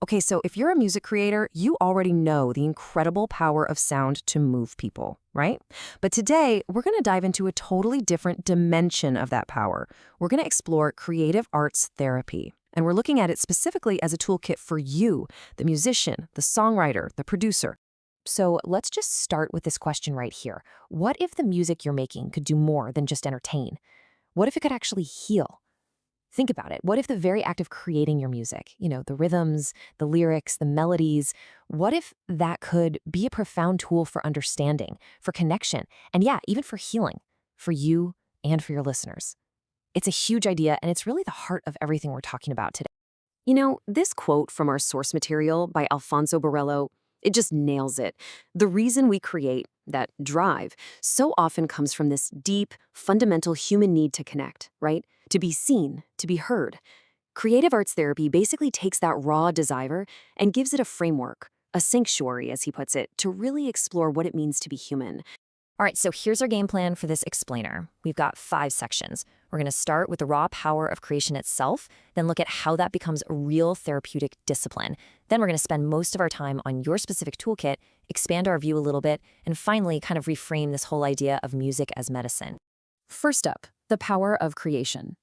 Okay, so if you're a music creator, you already know the incredible power of sound to move people, right? But today, we're going to dive into a totally different dimension of that power. We're going to explore creative arts therapy. And we're looking at it specifically as a toolkit for you, the musician, the songwriter, the producer. So let's just start with this question right here. What if the music you're making could do more than just entertain? What if it could actually heal? Think about it. What if the very act of creating your music, the rhythms, the lyrics, the melodies, what if that could be a profound tool for understanding, for connection, and yeah, even for healing, for you and for your listeners? It's a huge idea, and it's really the heart of everything we're talking about today. This quote from our source material by Alfonso Borello, it just nails it. The reason we create, that drive, so often comes from this deep, fundamental human need to connect, right? To be seen, to be heard. Creative arts therapy basically takes that raw desire and gives it a framework, a sanctuary, as he puts it, to really explore what it means to be human. All right, so here's our game plan for this explainer. We've got 5 sections. We're going to start with the raw power of creation itself, then look at how that becomes a real therapeutic discipline. Then we're going to spend most of our time on your specific toolkit, expand our view a little bit, and finally kind of reframe this whole idea of music as medicine. First up, the power of creation.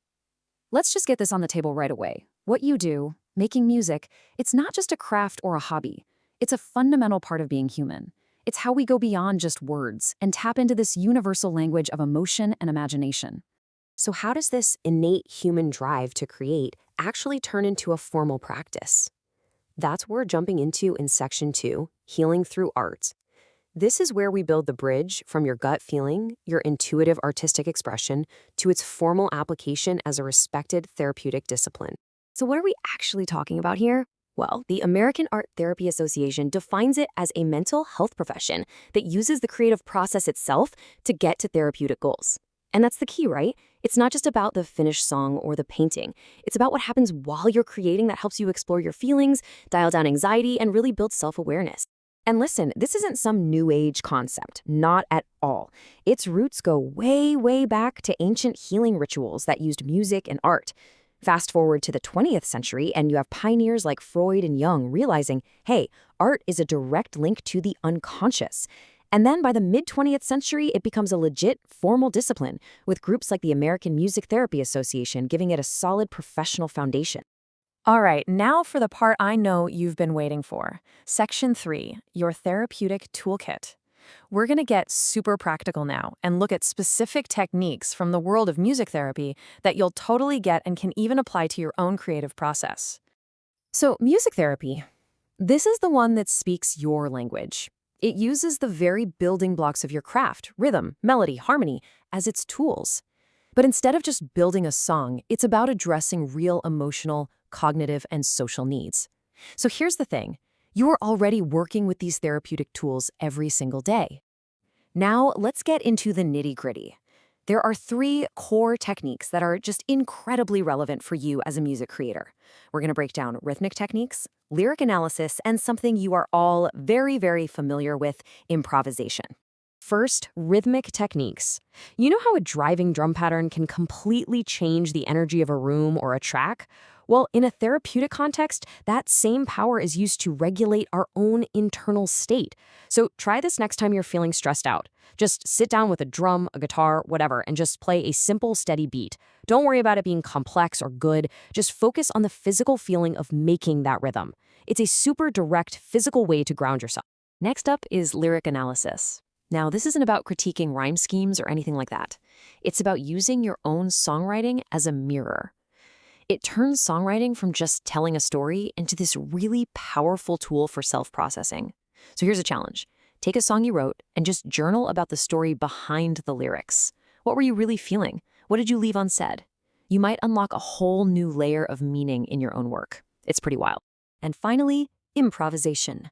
Let's just get this on the table right away. What you do, making music, it's not just a craft or a hobby. It's a fundamental part of being human. It's how we go beyond just words and tap into this universal language of emotion and imagination. So how does this innate human drive to create actually turn into a formal practice? That's what we're jumping into in Section 2, Healing Through Art. This is where we build the bridge from your gut feeling, your intuitive artistic expression, to its formal application as a respected therapeutic discipline. So what are we actually talking about here? Well, the American Art Therapy Association defines it as a mental health profession that uses the creative process itself to get to therapeutic goals. And that's the key, right? It's not just about the finished song or the painting. It's about what happens while you're creating that helps you explore your feelings, dial down anxiety, and really build self-awareness. And listen, this isn't some new age concept, not at all. Its roots go way, way back to ancient healing rituals that used music and art. Fast forward to the 20th century, and you have pioneers like Freud and Jung realizing, hey, art is a direct link to the unconscious. And then by the mid-20th century, it becomes a legit formal discipline, with groups like the American Music Therapy Association giving it a solid professional foundation. All right, now for the part I know you've been waiting for. Section 3, your therapeutic toolkit. We're going to get super practical now and look at specific techniques from the world of music therapy that you'll totally get and can even apply to your own creative process. So, music therapy. This is the one that speaks your language. It uses the very building blocks of your craft, rhythm, melody, harmony, as its tools. But instead of just building a song, it's about addressing real emotional, cognitive, and social needs. So here's the thing. You're already working with these therapeutic tools every single day. Now, let's get into the nitty-gritty. There are 3 core techniques that are just incredibly relevant for you as a music creator. We're going to break down rhythmic techniques, lyric analysis, and something you are all very, very familiar with, improvisation. First, rhythmic techniques. You know how a driving drum pattern can completely change the energy of a room or a track? Well, in a therapeutic context, that same power is used to regulate our own internal state. So try this next time you're feeling stressed out. Just sit down with a drum, a guitar, whatever, and just play a simple, steady beat. Don't worry about it being complex or good. Just focus on the physical feeling of making that rhythm. It's a super direct, physical way to ground yourself. Next up is lyric analysis. Now, this isn't about critiquing rhyme schemes or anything like that. It's about using your own songwriting as a mirror. It turns songwriting from just telling a story into this really powerful tool for self-processing. So here's a challenge. Take a song you wrote and just journal about the story behind the lyrics. What were you really feeling? What did you leave unsaid? You might unlock a whole new layer of meaning in your own work. It's pretty wild. And finally, improvisation.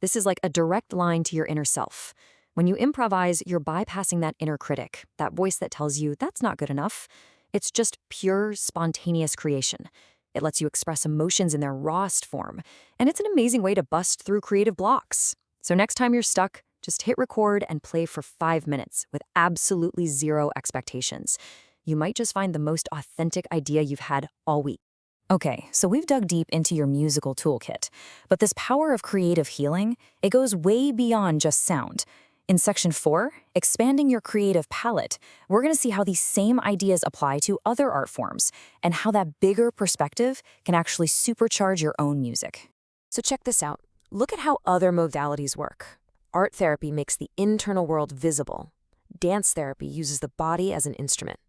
This is like a direct line to your inner self. When you improvise, you're bypassing that inner critic, that voice that tells you that's not good enough. It's just pure, spontaneous creation. It lets you express emotions in their rawest form, and it's an amazing way to bust through creative blocks. So next time you're stuck, just hit record and play for 5 minutes with absolutely zero expectations. You might just find the most authentic idea you've had all week. Okay, so we've dug deep into your musical toolkit, but this power of creative healing, it goes way beyond just sound. In Section 4, Expanding Your Creative Palette, we're going to see how these same ideas apply to other art forms and how that bigger perspective can actually supercharge your own music. So check this out. Look at how other modalities work. Art therapy makes the internal world visible. Dance therapy uses the body as an instrument.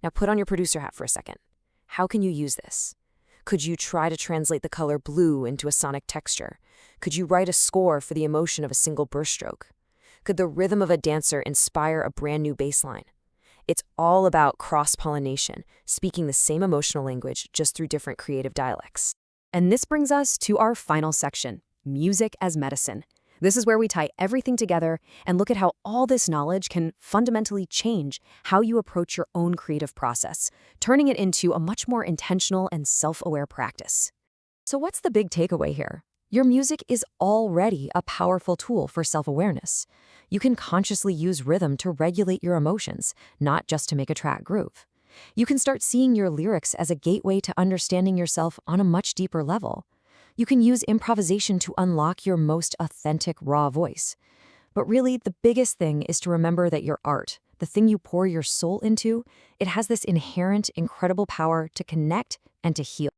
Now put on your producer hat for a second. How can you use this? Could you try to translate the color blue into a sonic texture? Could you write a score for the emotion of a single burst stroke? Could the rhythm of a dancer inspire a brand new bass line? It's all about cross-pollination, speaking the same emotional language just through different creative dialects. And this brings us to our final section, music as medicine. This is where we tie everything together and look at how all this knowledge can fundamentally change how you approach your own creative process, turning it into a much more intentional and self-aware practice. So what's the big takeaway here? Your music is already a powerful tool for self-awareness. You can consciously use rhythm to regulate your emotions, not just to make a track groove. You can start seeing your lyrics as a gateway to understanding yourself on a much deeper level. You can use improvisation to unlock your most authentic, raw voice. But really, the biggest thing is to remember that your art, the thing you pour your soul into, it has this inherent, incredible power to connect and to heal.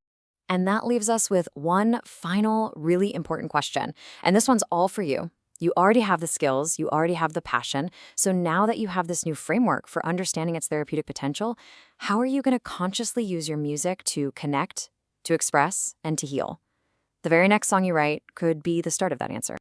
And that leaves us with one final, really important question. And this one's all for you. You already have the skills, you already have the passion. So now that you have this new framework for understanding its therapeutic potential, how are you going to consciously use your music to connect, to express, and to heal? The very next song you write could be the start of that answer.